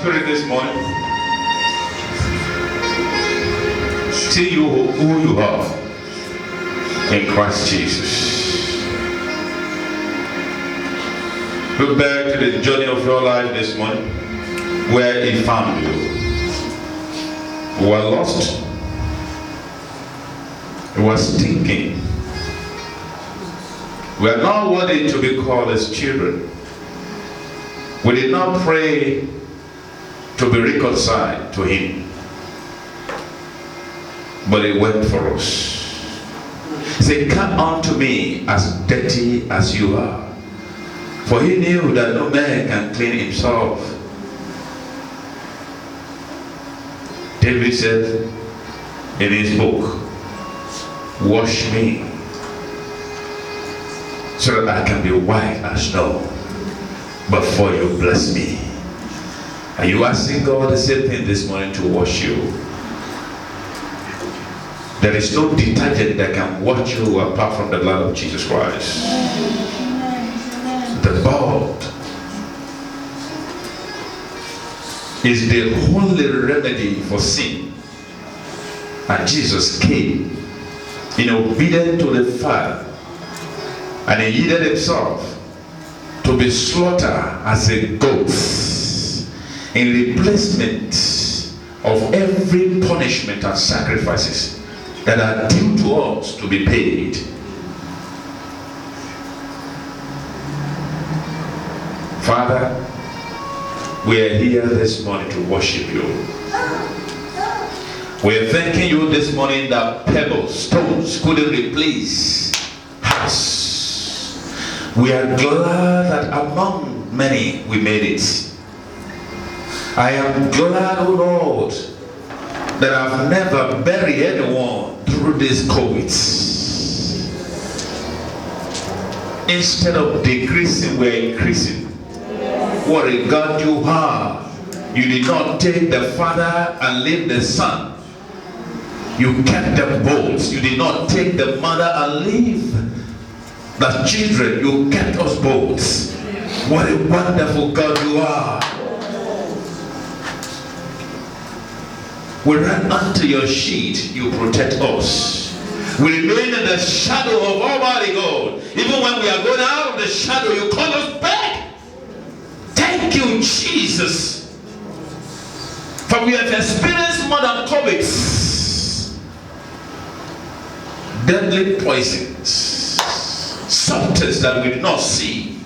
spirit this morning. See you who you are in Christ Jesus. Look back to the journey of your life this morning, where He found you. You were lost. You were stinking. We are not worthy to be called as children. We did not pray to be reconciled to Him, but He went for us. He said, "Come unto me as dirty as you are." For He knew that no man can clean himself. David said in his book, "Wash me so that I can be white as snow before you bless me." Are you asking God the same thing this morning to wash you? There is no detergent that can wash you apart from the blood of Jesus Christ. The blood is the only remedy for sin. And Jesus came in obedience to the Father, and He yielded Himself to be slaughtered as a goat in replacement of every punishment and sacrifices that are due to us to be paid. Father, we are here this morning to worship you. We are thanking you this morning that pebbles, stones couldn't replace us. We are glad that among many we made it. I am glad, O Lord, that I've never buried anyone through this COVID. Instead of decreasing, we're increasing. What a God you are. You did not take the Father and leave the Son. You kept them both. You did not take the mother and leave the children. You kept us both. What a wonderful God you are. We run under your sheet. You protect us. We remain in the shadow of Almighty God. Even when we are going out of the shadow, you call us back. Thank you, Jesus. For we have experienced more than COVID. Deadly poisons, substances that we do not see.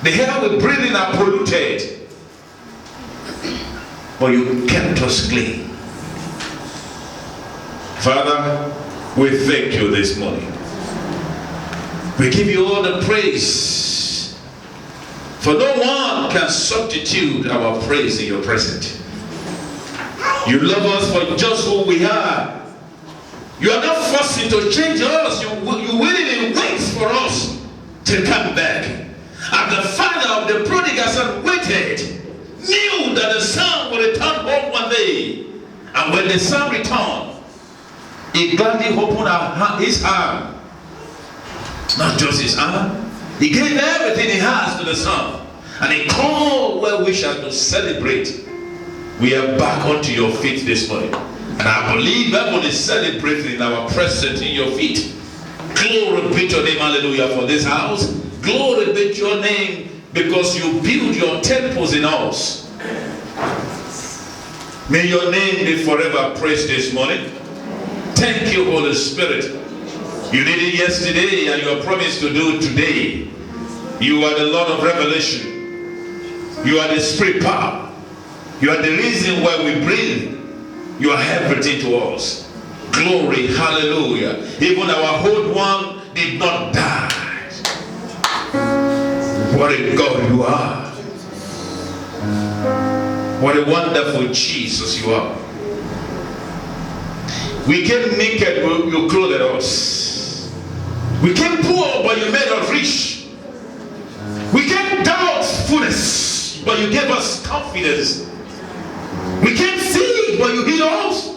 The air we breathe in are polluted, but you kept us clean. Father, we thank you this morning. We give you all the praise, for no one can substitute our praise in your presence. You love us for just who we are. You are not forcing to change us. You willingly wait for us to come back. And the father of the prodigal son waited, knew that the son would return home one day. And when the son returned, he gladly opened his arm. Not just his arm. He gave everything he has to the son. And he called well wishers to celebrate. We are back onto your feet this morning. And I believe heaven is celebrating in our presence in your feet. Glory be to your name, hallelujah, for this house. Glory be to your name, because you build your temples in us. May your name be forever praised this morning. Thank you, Holy Spirit. You did it yesterday and you are promised to do it today. You are the Lord of revelation. You are the spirit power. You are the reason why we breathe. You are everything to us. Glory, hallelujah. Even our old one did not die. What a God you are. What a wonderful Jesus you are. We came naked, you clothed us. We came poor, but you made us rich. We came doubtfulness, but you gave us confidence. We came sick, but you healed us.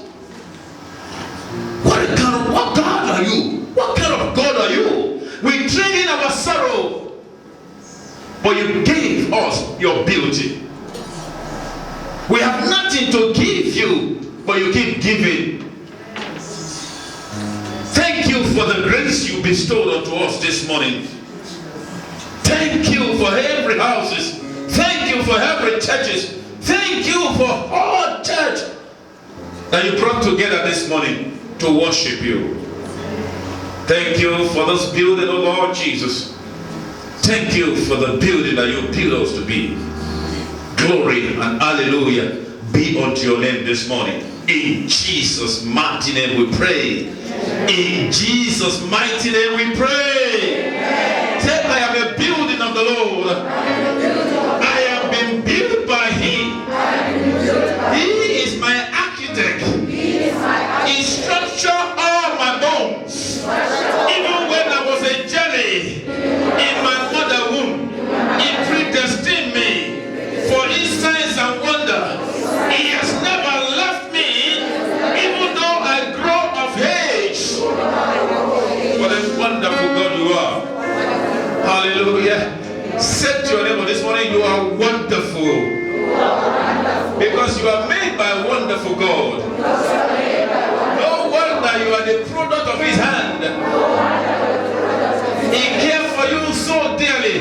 What God are you? What kind of God are you? We trade in our sorrow, but you gave us your beauty. We have nothing to give you, but you keep giving. Thank you for the grace you bestowed unto us this morning. Thank you for every houses. Thank you for every churches. Thank you for all church that you brought together this morning to worship you. Thank you for this building, oh Lord Jesus. Thank you for the building that you built us to be. Glory and hallelujah be unto your name this morning. In Jesus' mighty name we pray. In Jesus' mighty name we pray. Say, I am a building of the Lord. I have been built by Him. He is my architect. He structured all my bones. Even when I was a jelly in my mother's womb, He predestined me for His signs and wonder. He has never left me, even though I grow of age. What a wonderful God you are. Hallelujah. Say to your neighbor this morning, you are wonderful. Because you are made by a wonderful God. No wonder you are the product of His hand. He cared for you so dearly.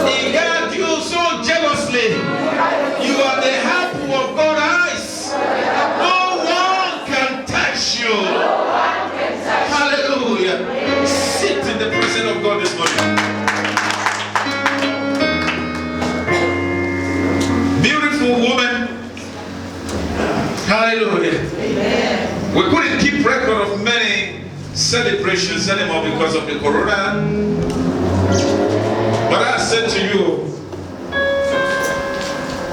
He guarded you so jealously. You are the apple of God's eyes. No one can touch you. Hallelujah. Sit in the presence of God this morning. Beautiful woman. Hallelujah. Amen. We couldn't keep record of many celebrations anymore because of the corona. But I said to you,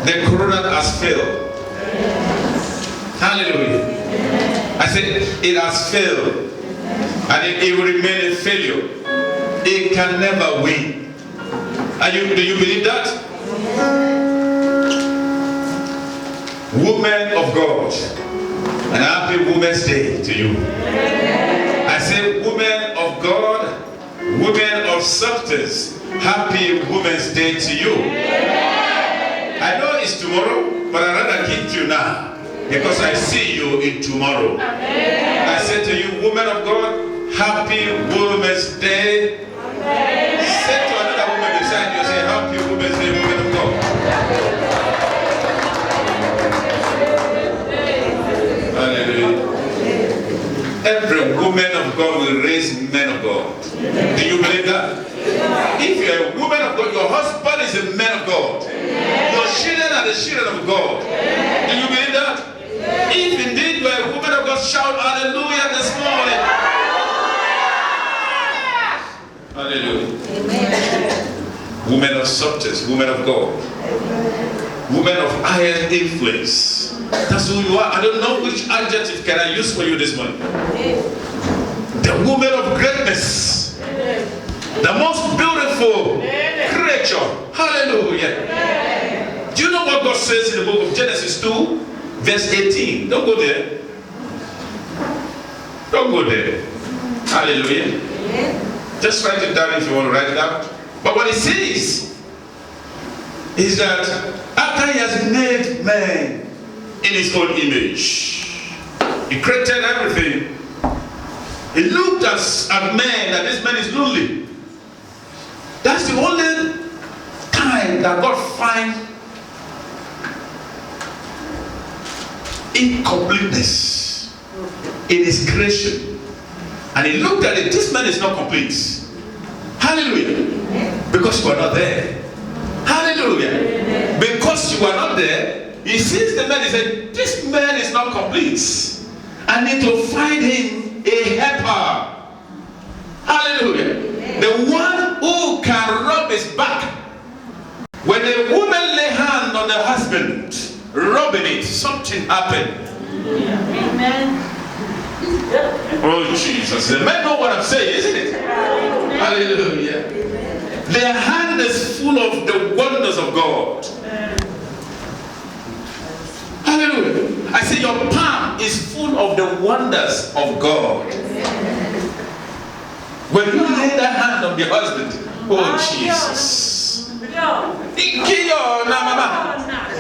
the corona has failed. Hallelujah. I said it has failed. And it will remain a failure. It can never win. Do you believe that? Women of God, and happy Women's Day to you. I say women of God, women of substance, happy Women's Day to you. I know it's tomorrow, but I'd rather give to you now because I see you in tomorrow. I say to you, women of God, happy Women's Day. Say to another woman beside you, say happy Women's Day, women of God. Hallelujah. Every woman of God will raise men of God. Do you believe that? If you're a woman of God, your husband is a man of God. Your children are the children of God. Do you believe that? If indeed you are a woman of God, shout hallelujah this morning. Hallelujah. Women of substance, women of God. Women of iron influence. That's who you are. I don't know which adjective can I use for you this morning. The woman of greatness. The most beautiful creature. Hallelujah. Do you know what God says in the book of Genesis 2, verse 18? Don't go there. Don't go there. Hallelujah. Just write it down if you want to write it down. But what it says is that after He has made man in His own image, He created everything. He looked at man, that this man is lonely. That's the only time that God finds incompleteness in His creation. And He looked at it, this man is not complete. Hallelujah. Because you are not there. Hallelujah. Because you are not there, He sees the man, He said, this man is not complete. I need to find him a helper. Hallelujah. The one who can rub his back. When a woman lay hand on the husband, rubbing it, something happened. Amen. Oh Jesus. The men know what I'm saying, isn't it? Hallelujah. Their hand is full of the wonders of God. Hallelujah. I say your palm is full of the wonders of God. When you lay that hand on your husband, oh Jesus.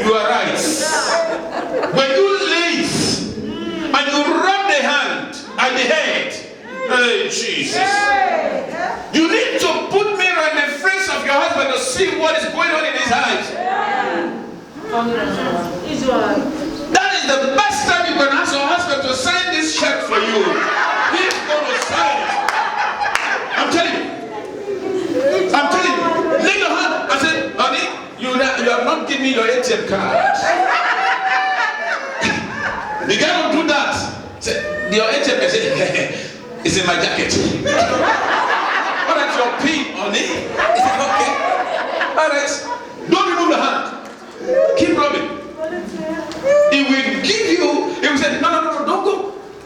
You are right. When you leave and you rub the hand and the head, hey Jesus, you need to put mirror in the face of your husband to see what is going on in his eyes. That is the best time you can ask your husband to sign this check for you. He's going to sign it. I'm telling you. Lift your hand and say, honey, you have not given me your ATM card. The guy will do that. Say, your ATM card, it's in my jacket. All right, your pin, honey. Is it okay? All right. Don't remove the hand. Keep rubbing. He will give you, he will say, no, don't go.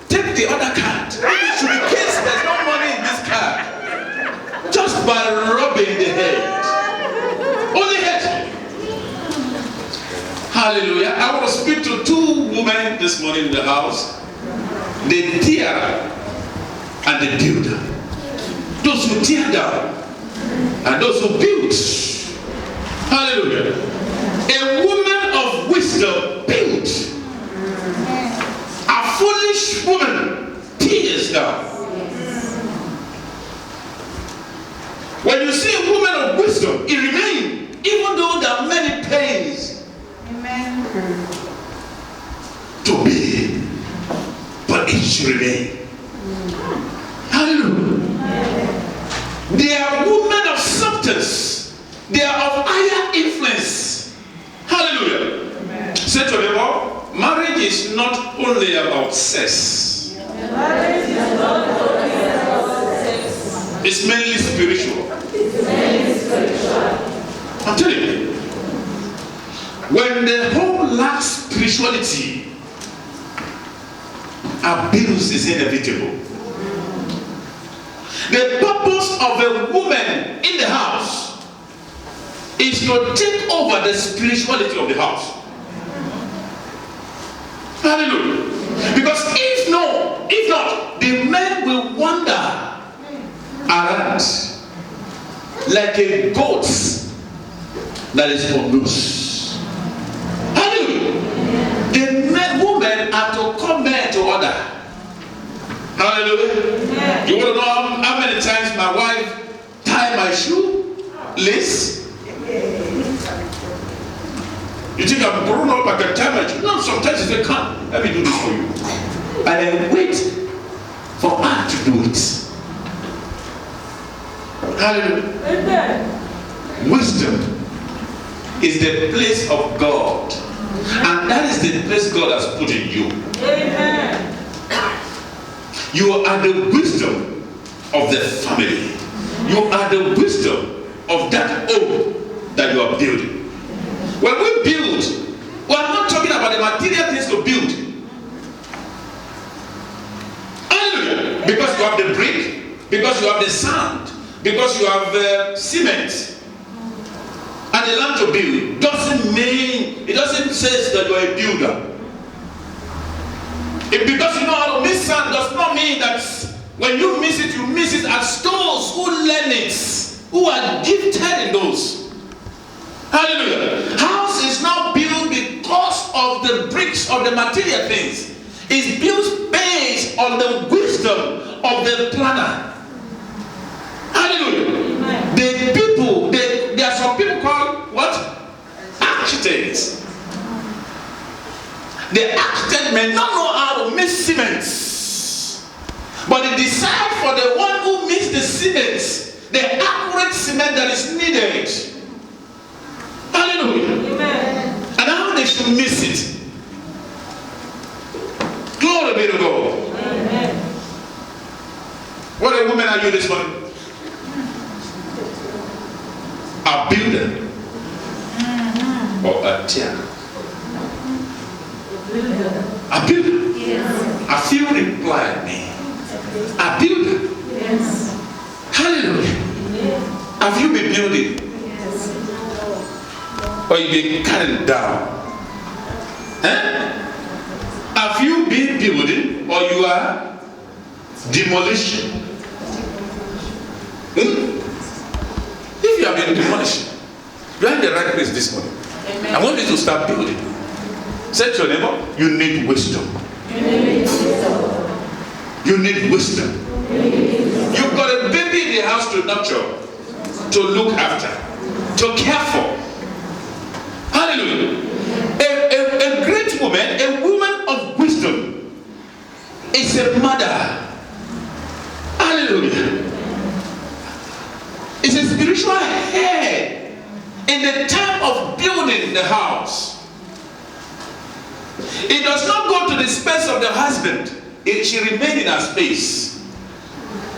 Take the other card. It should be case there's no money in this card. Just by rubbing the head. Only head. Hallelujah. I want to speak to two women this morning in the house. The tearer and the builder. Those who tear down and those who build. Hallelujah. A woman of wisdom builds. A foolish woman tears down. When you see a woman of wisdom, it remains, even though there are many pains. Amen. To be, but it should remain. Hallelujah. They are women of substance. They are of higher influence. Hallelujah. Amen. Say to them all, marriage is not only about sex. Marriage is not only about sex. It's mainly spiritual. I'm telling you. When the home lacks spirituality, abuse is inevitable. The purpose of a woman in the house is to take over the spirituality of the house. Hallelujah. Because if not, the men will wander around like a goat that is on loose. Hallelujah. The women are to come back to order. Hallelujah. You want to know how many times my wife tied my shoe? Lace? You think I'm grown up, I can tie my shoe? No, sometimes you say, come, let me do this for you. And then wait for her to do it. Hallelujah. Wisdom is the place of God. And that is the place God has put in you. Amen. You are the wisdom of the family. You are the wisdom of that home that you are building. When we build, we are not talking about the material things to build. Hallelujah. Because you have the brick, because you have the sand, because you have cement and the land to build, it doesn't say that you are a builder. Because you know how to mix sand does not mean that when you mix it as those who learn it, who are gifted in those. Hallelujah. House is not built because of the bricks or the material things. It's built based on the wisdom of the planner. Hallelujah. Amen. There are some people called what? Architects. The architect may not know how to mix cement, but they decide for the one who mixes the cement, the accurate cement that is needed. Hallelujah. Amen. And how they should mix it. Glory be to God. Amen. What a woman are you this morning? A builder or a tearer? A builder. Yes. A few replied me. A builder. Yes. Hallelujah. Yes. Have you been building? Yes. Or you been cutting down? Have you been building or you are demolition? If you have been demolishing, You are in the right place this morning. Amen. I want you to start building. Say to your neighbor, you need wisdom. You need wisdom. You need wisdom. You've got a baby in the house to nurture, to look after, to care for. Hallelujah. A great woman, a woman of wisdom, is a mother. Hallelujah. It's a spiritual head in the time of building the house. It does not go to the space of the husband. She remains in her space.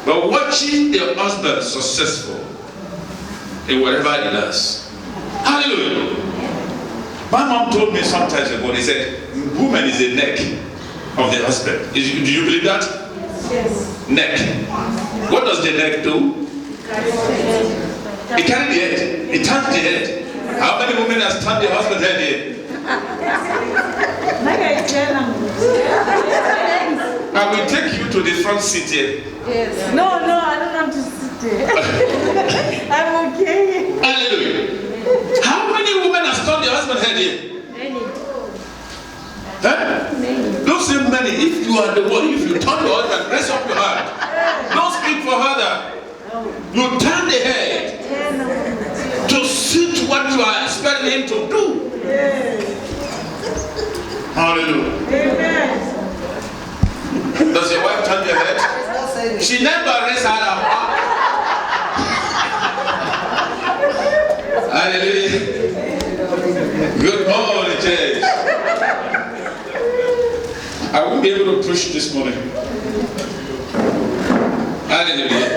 But watching the husband successful in whatever he does. Hallelujah. My mom told me some time ago, they said, woman is the neck of the husband. Do you believe that? Yes. Neck. What does the neck do? It carries the head. It turns the head. How many women has turned the husband's head here? I will take you to the front seat here. Yes. No, I don't want to sit there. I'm okay. Hallelujah. How many women have turned the husband's head here? Many. Huh? Many. Don't say many. If you are the one, if you turn your husband, raise up your hand. Don't speak for her. You turn the head to suit what you are expecting him to do. Hallelujah. Amen. Does your wife turn your head? She never raised her up. Hallelujah. Good morning, church. I won't be able to push this morning. Hallelujah.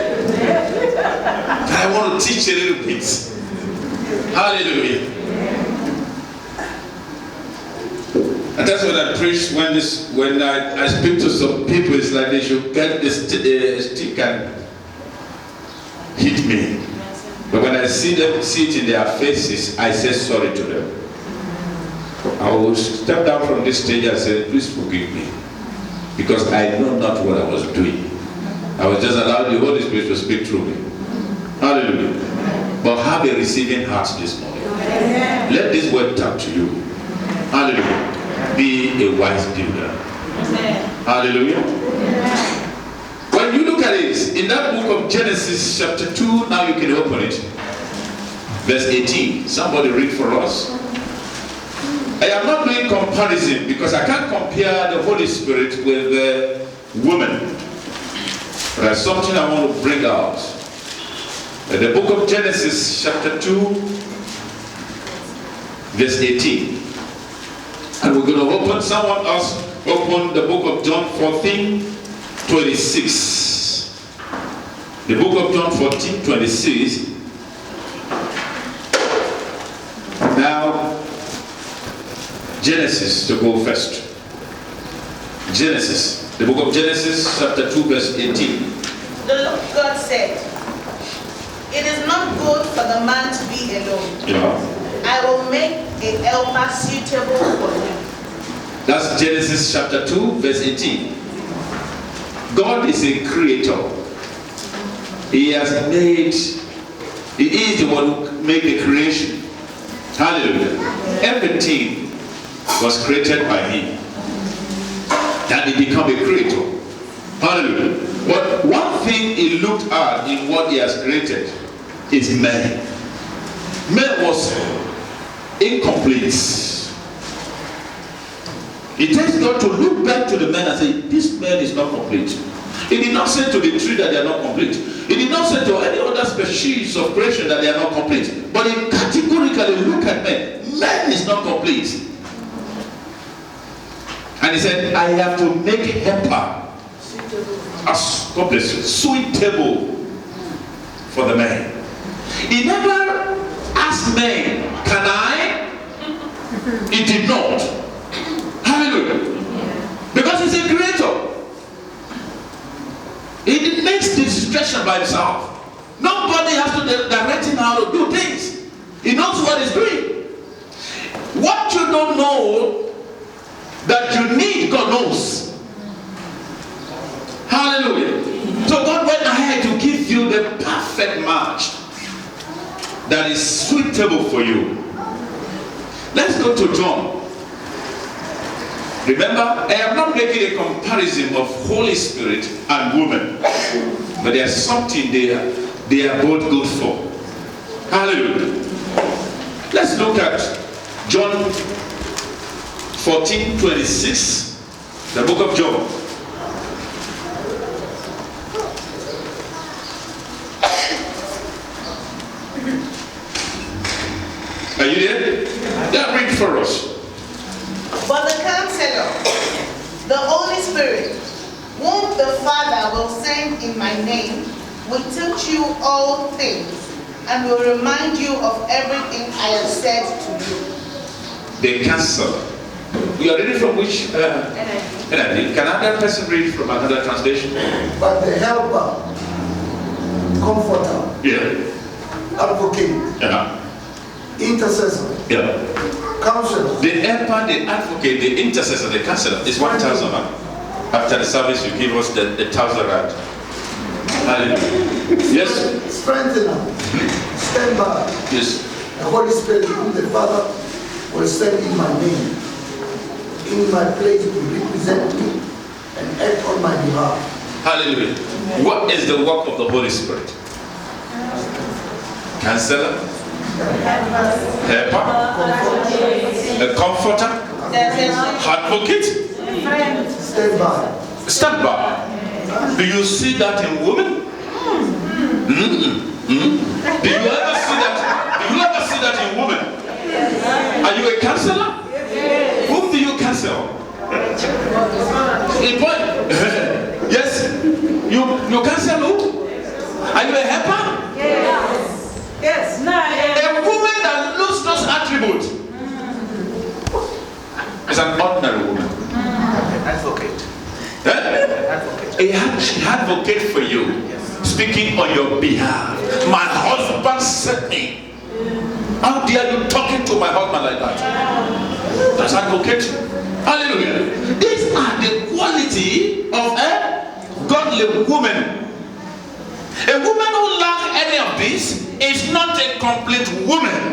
I want to teach a little bit. Hallelujah. And that's what I preach when I speak to some people. It's like they should get this stick and hit me. But when I see it in their faces, I say sorry to them. I will step down from this stage and say, please forgive me. Because I know not what I was doing. I was just allowing the Holy Spirit to speak through me. Hallelujah. But have a receiving heart this morning. Let this word talk to you. Hallelujah. Be a wise builder. Hallelujah. When you look at it, in that book of Genesis chapter 2, now you can open it. Verse 18. Somebody read for us. I am not doing comparison because I can't compare the Holy Spirit with the woman. But there's something I want to bring out. In the book of Genesis chapter 2, verse 18. And we're going to open, someone else open the book of John 14:26. The book of John 14:26. Now, Genesis to go first. Genesis, the book of Genesis chapter 2 verse 18. The Lord God said, it is not good for the man to be alone. Yeah. I will make a helper suitable for him. That's Genesis chapter 2 verse 18. God is a creator. He is the one who made the creation. Hallelujah. Everything was created by him. And he became a creator. Hallelujah. But one thing he looked at in what he has created is man. Man was incomplete. It takes God to look back to the man and say, this man is not complete. He did not say to the tree that they are not complete. He did not say to any other species of creation that they are not complete. But he categorically looked at man. Man is not complete. And he said, I have to make helper as God bless you, suitable for the man. He never asked man, can I? He did not. Hallelujah. Because he's a creator. He makes the discretion by himself. Nobody has to direct him how to do things. He knows what he's doing. What you don't know that you need, God knows. Hallelujah. So God went ahead to give you the perfect match. that is suitable for you. Let's go to John. Remember, I am not making a comparison of Holy Spirit and woman, but there's something they are both good for. Hallelujah. Let's look at John 14:26, the book of John. Are you there? Yeah, read for us. But the Counselor, the Holy Spirit, whom the Father will send in my name, will teach you all things and will remind you of everything I have said to you. The Counselor. You are reading from which? NIV. Can another person read from another translation? But the Helper, Comforter, Advocate, Intercessor, Counselor. The helper, the advocate, the intercessor, the counselor is 1,000. After the service, you give us the 1,000 rand. Hallelujah. Yes? Strengthener, stand by. Yes. The Holy Spirit, whom the Father will send in my name, in my place to represent me and act on my behalf. Hallelujah. What is the work of the Holy Spirit? Counselor, helper, a comforter, advocate, Stand by. stand by. Do you see that in women? Do you ever see that? Do you ever see that in women? Are you a counselor? Whom do you counsel? Yes. You counsel who? Are you a helper? Yes. No. A woman that loses those attributes is an ordinary woman. Advocate. She advocate for you, speaking on your behalf. My husband sent me. How dare you talking to my husband like that? That's advocate. Hallelujah. These are the quality of a godly woman. A woman who lacks any of this is not a complete woman.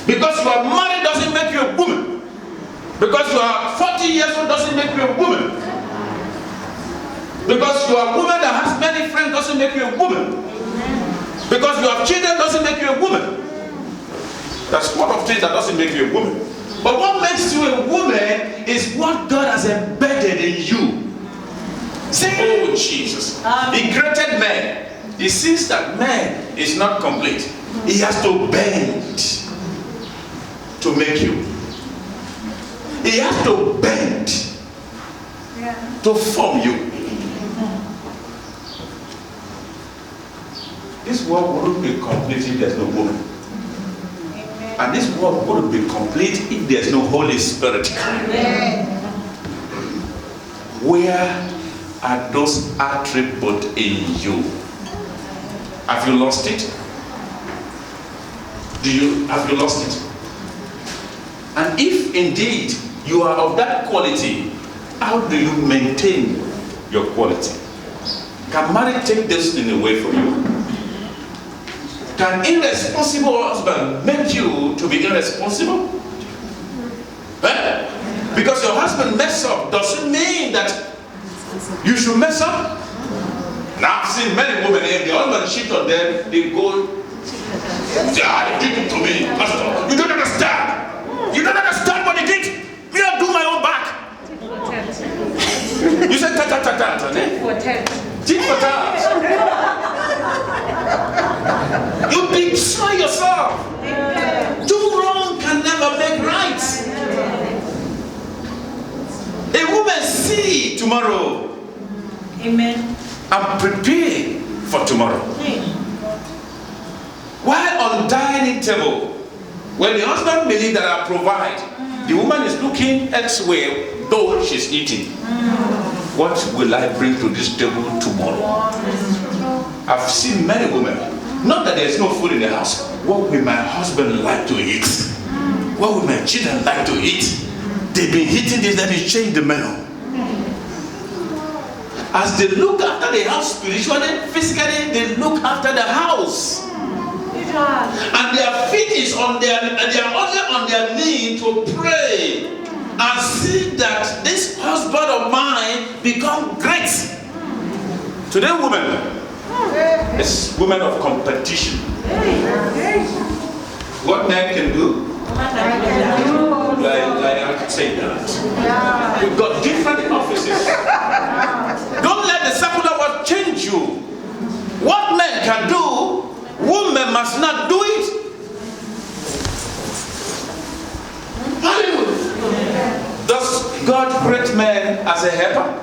Because you are married doesn't make you a woman. Because you are 40 years old doesn't make you a woman. Because you are a woman that has many friends doesn't make you a woman. Because you have children doesn't make you a woman. That's one of the things that doesn't make you a woman. But what makes you a woman is what God has embedded in you. Say, oh Jesus. He created man. He sees that man is not complete. He has to bend to make you. He has to bend to form you. This world wouldn't be complete if there's no woman. And this world wouldn't be complete if there's no Holy Spirit. Where are those attributes in you? Have you lost it? Have you lost it? And if indeed you are of that quality, how do you maintain your quality? Can marriage take this thing away from you? Can irresponsible husband make you to be irresponsible? Because your husband mess up doesn't mean that you should mess up. Now I've seen many women, if the husband cheat on them, they go, yeah, he did it to me, pastor. You don't understand. You don't understand what he did. Me, I'll do my own back. You said ta-ta-ta-ta, Tit for tat. tit for tat. You destroy yourself. Do wrong can never make right. A woman see tomorrow. Amen. And prepare for tomorrow. While on dining table, when the husband believes that I provide, the woman is looking elsewhere, though she's eating. What will I bring to this table tomorrow? I've seen many women. Not that there's no food in the house. What will my husband like to eat? What will my children like to eat? They've been eating this, then they change the menu. As they look after the house spiritually, physically, they look after the house. And their feet is on they are only on their knee to pray and see that this husband of mine become great. Today, women, it's women of competition. What men can do, like I could say that. We've got different offices. Don't let the secular world change you. What men can do, women must not do it. Hallelujah. Does God create men as a helper?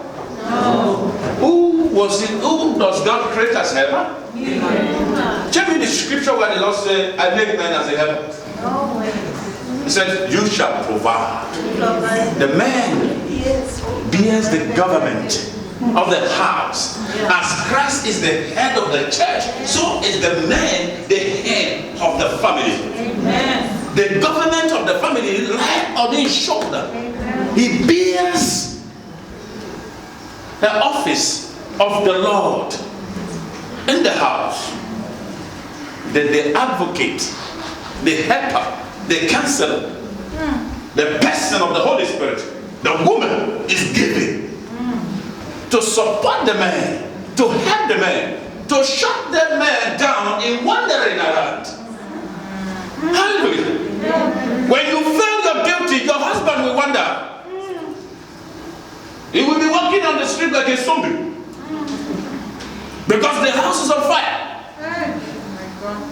No. Who does God create as a helper? Tell me the scripture where the Lord said, I make men as a helper. He said, you shall provide. The man bears the government of the house. As Christ is the head of the church, so is the man the head of the family. Amen. The government of the family lies on his shoulder. Amen. He bears the office of the Lord in the house. The advocate, the helper, the counselor, the person of the Holy Spirit, the woman is given to support the man, to help the man, to shut the man down in wandering around. Hallelujah. When you feel you're guilty, your husband will wonder. He will be walking on the street like a zombie. Because the house is on fire.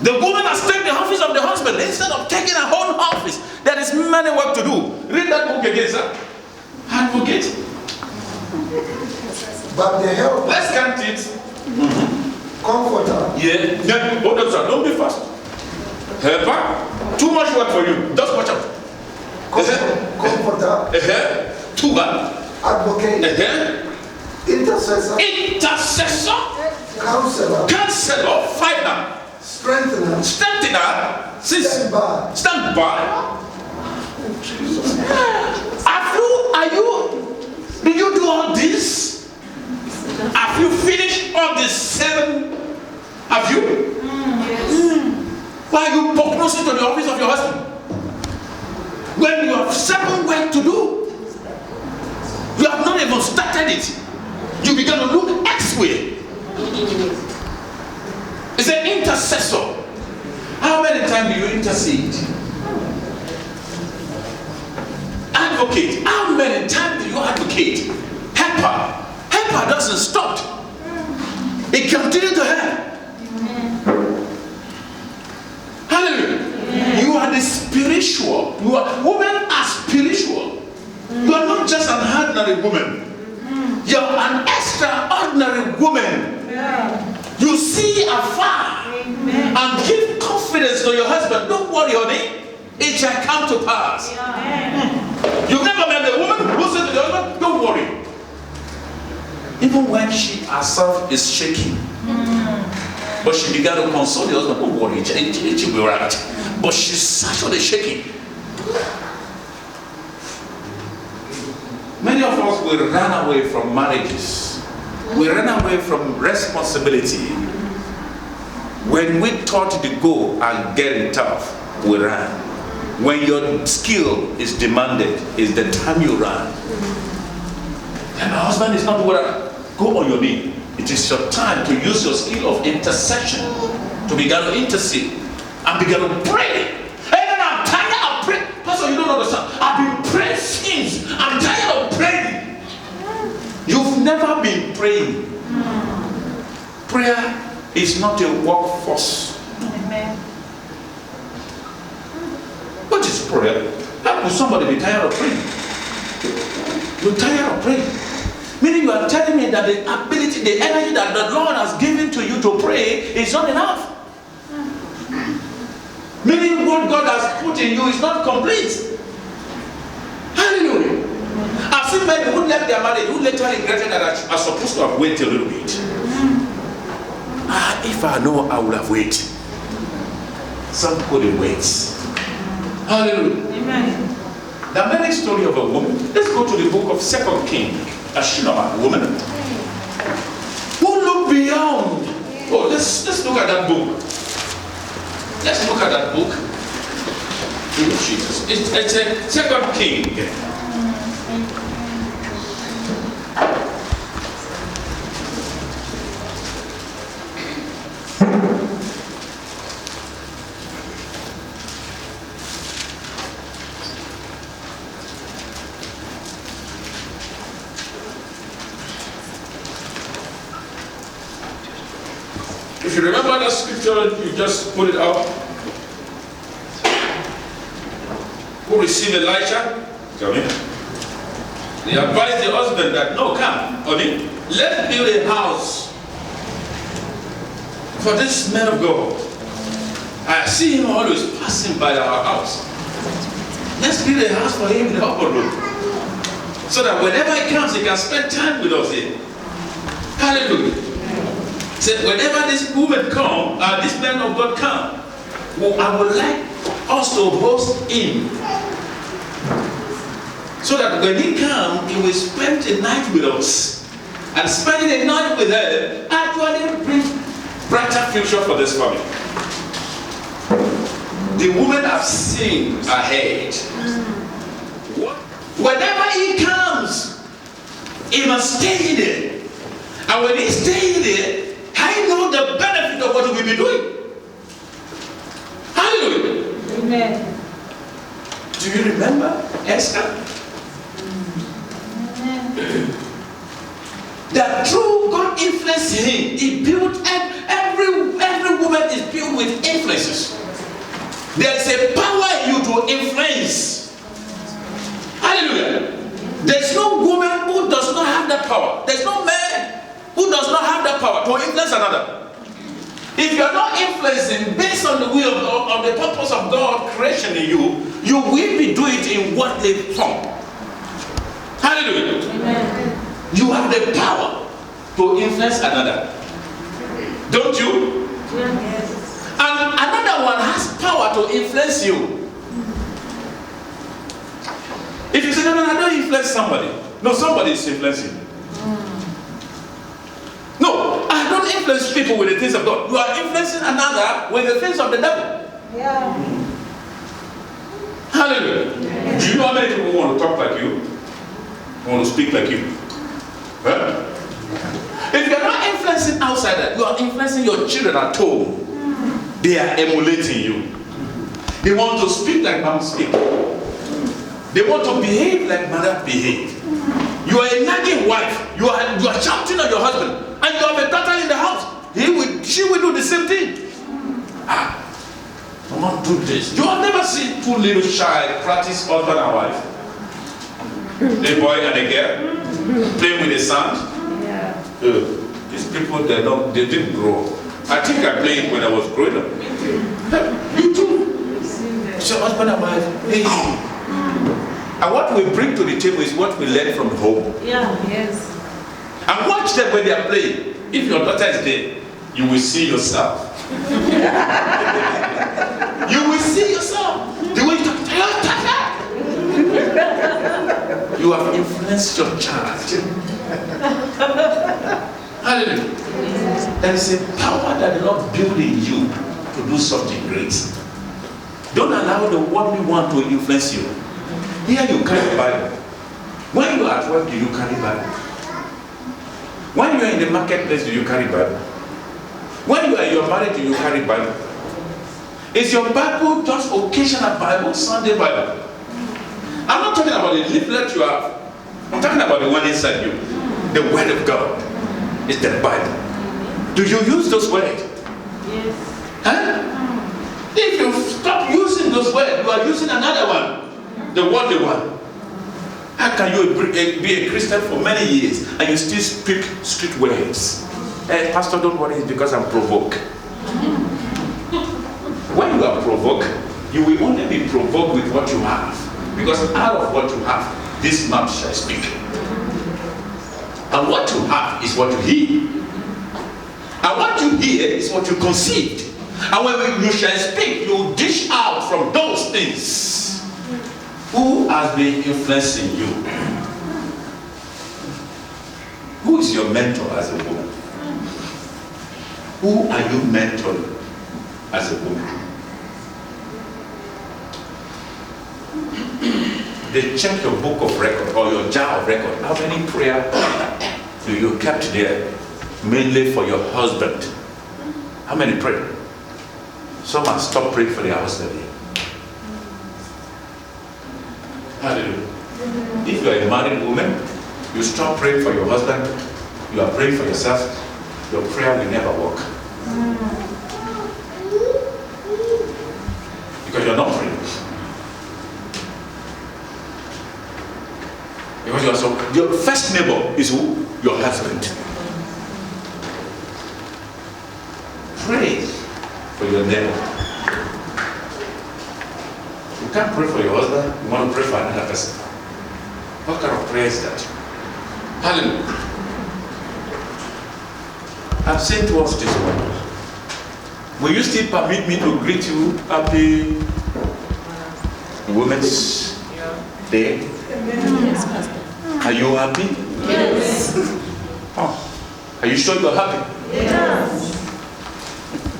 The woman has taken the office of the husband instead of taking her own office. There is many work to do. Read that book again, sir. Advocate. But the helper, let's count it. Comforter. Yeah. Hold on, sir. Don't be fast. Helper. Too much work for you. Just watch out. Comforter. Too bad. Advocate. Intercessor. Intercessor. Counselor. Counselor. Fighter. Strengthener. Strengthener. Stand by. Stand by. Did you do all this? Have you finished all the 7? Have you? Why are you prognosing to the office of your husband? When you have 7 work to do, you have not even started it. You begin to look elsewhere. It's an intercessor. How many times do you intercede? Advocate. How many times do you advocate? Helper. Helper doesn't stop. It continues to help. Hallelujah. You are the spiritual. Women are spiritual. You are not just an ordinary woman. You are an extraordinary woman. You see afar and give confidence to your husband. Don't worry, honey. It shall come to pass. You've never met a woman who said to the husband, don't worry. Even when she herself is shaking. But she began to console the husband, don't worry, it will be right. But she's actually shaking. Many of us will run away from marriages. We run away from responsibility. When we thought to go and get it tough, we ran. When your skill is demanded, is the time you run. And my husband is not what go on your knee. It is your time to use your skill of intercession to begin to intercede and begin to pray. And then I'm tired of praying. Pastor, you don't understand. I've been praying since. I'm tired of praying. You've never been praying. Prayer is not a workforce. Amen. What is prayer? How could somebody be tired of praying? You're tired of praying. Meaning you are telling me that the ability, the energy that the Lord has given to you to pray is not enough. Meaning what God has put in you is not complete. Hallelujah. I've seen men who left their marriage, who later regretted that I was supposed to have waited a little bit. If I know, I would have waited. Some couldn't wait. Hallelujah. Amen. The many story of a woman. Let's go to the book of 2 Kings. A Shunammite woman. beyond. Oh, let's look at that book. Let's look at that book. Jesus. It's a Second King. If you remember that scripture, you just put it out. Who received Elisha? Come in. They advised the husband that, no, come, honey, let's build a house for this man of God. I see him always passing by our house. Let's build a house for him in the upper room, so that whenever he comes, he can spend time with us here. Hallelujah. So whenever this woman come, this man of God come, well, I would like us to host him, so that when he comes, he will spend the night with us. And spending the night with her actually brings brighter future for this family. The woman has seen ahead. Whenever he comes, he must stay there. And when he stays there, I know the benefit of what we will be doing. Hallelujah. Amen. Do you remember Esther? That through God influenced him, he built, and every woman is built with influences. There is a power in you to influence. Hallelujah. There's no woman who does not have that power. There's no man who does not have that power to influence another. If you are not influencing based on the will of the purpose of God creation in you, you will be doing it in worldly form. Hallelujah. Amen. You have the power to influence another. Don't you? Yes. And another one has power to influence you. If you say, no, I don't influence somebody. No, somebody is influencing you. No, I don't influence people with the things of God. You are influencing another with the things of the devil. Yeah. Hallelujah. Do you know how many people want to talk like you? Want to speak like you? Huh? If you are not influencing outside, you are influencing your children at home. They are emulating you. They want to speak like mom speak. They want to behave like mother behave. You are a nagging wife. You are shouting at your husband, and you have a daughter in the house. She will do the same thing. Do not do this. You have never seen two little child practice husband and wife. A boy and a girl playing with the sand. Yeah. These people, they didn't grow. I think I played when I was growing up. You too. So husband and wife, hey. And what we bring to the table is what we learn from home. Yeah. Yes. And watch them when they are playing. If your daughter is there, you will see yourself. You will see yourself. The way you talk. You have influenced your child. Hallelujah. There is a power that the Lord built in you to do something great. Don't allow the worldly one to influence you. Here you carry the Bible. When you are at work, do you carry Bible? When you are in the marketplace, do you carry Bible? When you are in your marriage, do you carry Bible? Is your Bible just occasional Bible, Sunday Bible? I'm not talking about the leaflet you have. I'm talking about the one inside you. The Word of God is the Bible. Do you use those words? Yes. Huh? If you stop using those words, you are using another one, the worldly one. How can you be a Christian for many years and you still speak street words? Hey, Pastor, don't worry, it's because I'm provoked. When you are provoked, you will only be provoked with what you have. Because out of what you have, this mouth shall speak. And what you have is what you hear. And what you hear is what you conceived. And when you shall speak, you dish out from those things. Who has been influencing you? Who is your mentor as a woman? Who are you mentoring as a woman? They check your book of record or your jar of record. How many prayer do you kept there mainly for your husband? How many pray? Some have stopped praying for their husband. Hallelujah. If you are a married woman, you stop praying for your husband, you are praying for yourself, your prayer will never work. Because you are not praying. Because you are so, your first neighbor is who? Your husband. Pray for your neighbor. You can't pray for your husband, you want to pray for another person. What kind of prayer is that? Hallelujah. I'm saying to us this morning, will you still permit me to greet you happy Women's Day? Yes, Pastor. Are you happy? Yes. Oh. Are you sure you're happy? Yes.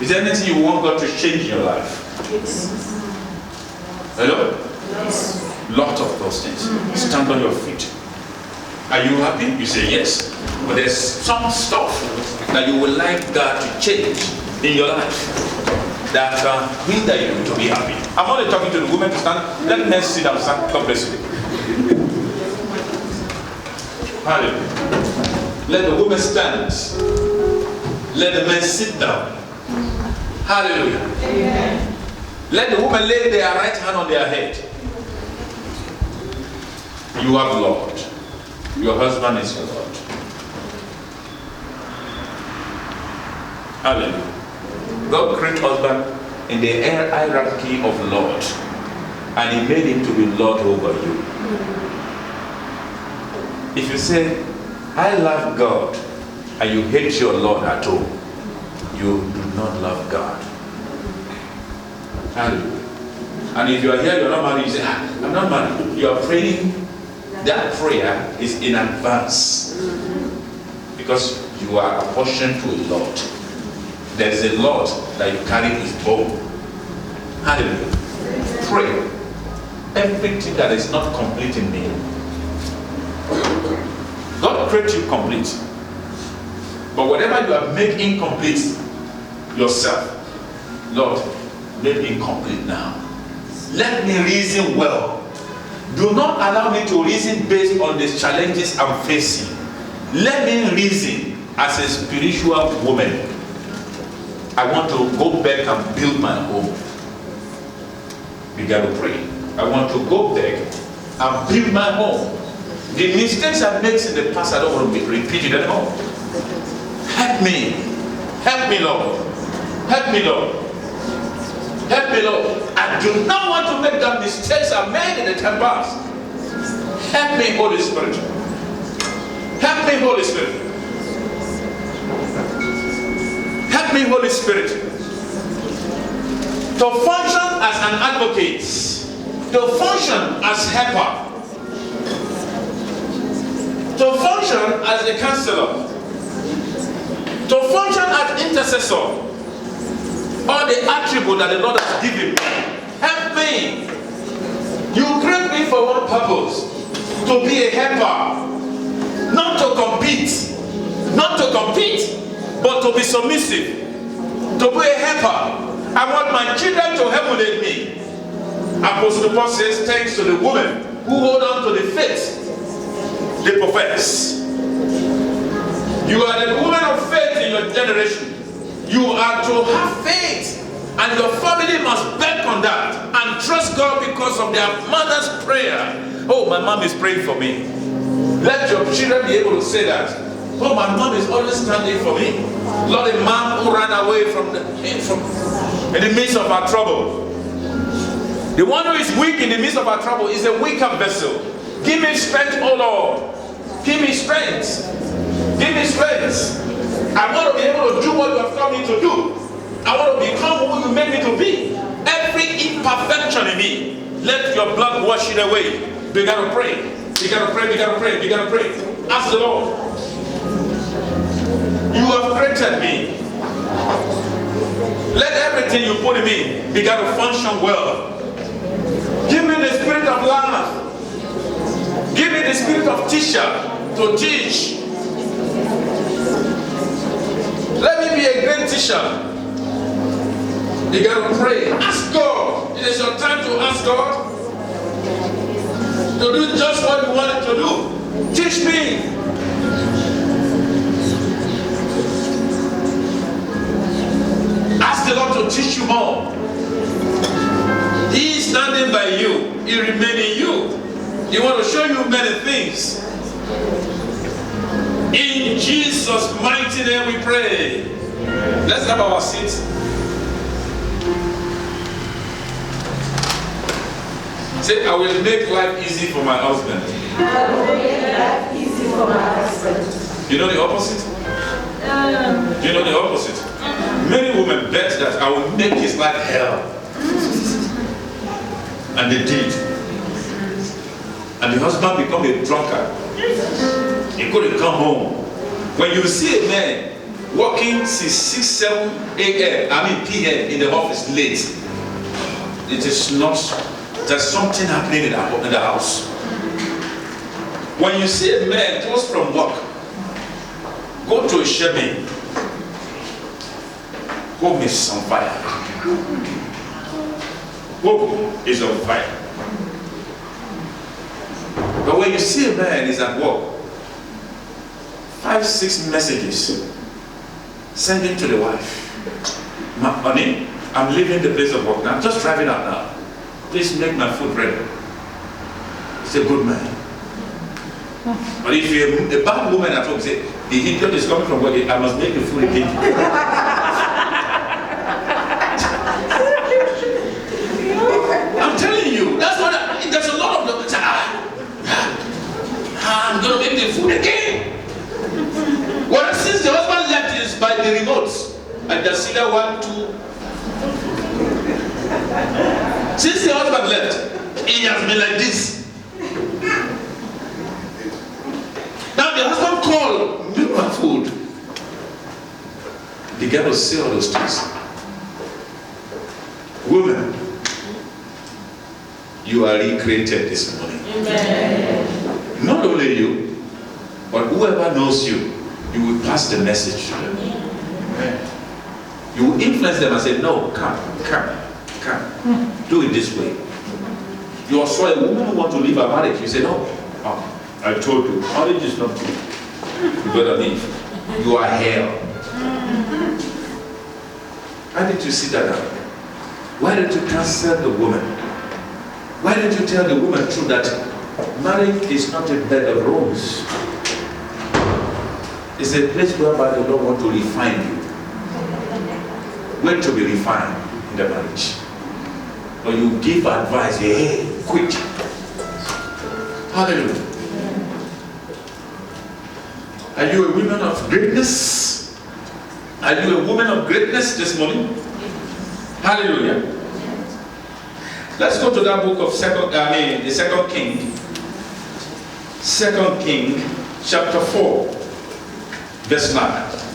Is there anything you want God to change in your life? Yes. Hello? Yes. Lot of those things. Stand on your feet. Are you happy? You say yes. But there's some stuff that you would like God to change in your life that can hinder you to be happy. I'm only talking to the women to stand. Let men sit down, stand. God bless you. Hallelujah. Let the women stand. Let the men sit down. Hallelujah. Amen. Let the woman lay their right hand on their head. You have Lord. Your husband is your Lord. Hallelujah. God created husband in the hierarchy of Lord, and He made him to be Lord over you. If you say, I love God, and you hate your Lord at home, you do not love God. Hallelujah. And if you are here, you're not married, you say, I'm not married. You are praying. That prayer is in advance because you are apportioned to a Lord. There is a Lord that you carry His bone. Hallelujah. Pray. Everything that is not complete in me, God created you complete. But whatever you have made incomplete yourself, Lord, make me complete now. Let me reason well. Do not allow me to reason based on the challenges I'm facing. Let me reason as a spiritual woman. I want to go back and build my home. Begin to pray. I want to go back and build my home. The mistakes I made in the past, I don't want to be repeated anymore. Help me. Help me, Lord. Help me, Lord. Help me, Lord. I do not want to make the mistakes I made in the time past. Help me, Holy Spirit. Help me, Holy Spirit. Help me, Holy Spirit. To function as an advocate, to function as helper, to function as a counselor, to function as intercessor. All the attributes that the Lord has given me. Help me. You create me for one purpose. To be a helper. Not to compete. Not to compete. But to be submissive. To be a helper. I want my children to emulate me. Apostle Paul says, thanks to the women who hold on to the faith they profess. You are the woman of faith in your generation. You are to have faith, and your family must bet on that and trust God because of their mother's prayer. Oh, my mom is praying for me. Let your children be able to say that. Oh, my mom is always standing for me. Lord, a man who ran away in the midst of our trouble. The one who is weak in the midst of our trouble is a weaker vessel. Give me strength, oh Lord. Give me strength. Give me strength. I want to be able to do what you have told me to do. I want to become who you made me to be. Every imperfection in me, let your blood wash it away. We gotta pray. We gotta pray. We gotta pray. We gotta pray. Ask the Lord. You have created me Anything you put him in, he got to function well. Give me the spirit of love. Give me the spirit of teacher to teach. Let me be a great teacher. You got to pray. Ask God. It is your time to ask God to do just what you wanted to do. Teach me. Ask the Lord to teach you more. He is standing by you. He remains in you. He wants to show you many things. In Jesus' mighty name we pray. Let's have our seats. Say, I will make life easy for my husband. I will make life easy for my husband. You know the opposite? Do you know the opposite? Many women bet that I will make his life hell. And they did. And the husband became a drunkard. He couldn't come home. When you see a man working since 6, 7 p.m. in the office late, it is not, there's something happening in the house. When you see a man close from work, go to a shaming. Home is on fire. Home is on fire. But when you see a man is at work, 5, 6 messages sending to the wife. Honey, I'm leaving the place of work now. I'm just driving out now. Please make my food ready. He's a good man. But if you're a bad woman at home, say, the idiot is coming from work, I must make the food again. I'm telling you, that's what there's a lot of them that say, I'm going to make the food again. Well, since the husband left is by the remotes, and the Sila 1, 2. Since the husband left, he has been like this. Now the husband called, make my food. The guy will say all those things. Women, you are recreated this morning. Amen. Not only you, but whoever knows you, you will pass the message to them. Amen. You will influence them and say, no, come. Do it this way. You saw a woman who wants to leave her marriage. You say, no. Oh, I told you, marriage is not good. You better leave. You are hell. Why did you sit that down? Why did you cancel the woman? Why did you tell the woman true that marriage is not a bed of roses? It's a place whereby the Lord wants to refine you. Wait to be refined in the marriage. Or you give advice, hey, quit. Hallelujah. Are you a woman of greatness? Are you a woman of greatness this morning? Hallelujah. Let's go to that book of the Second King. 2 King, chapter 4, verse 9.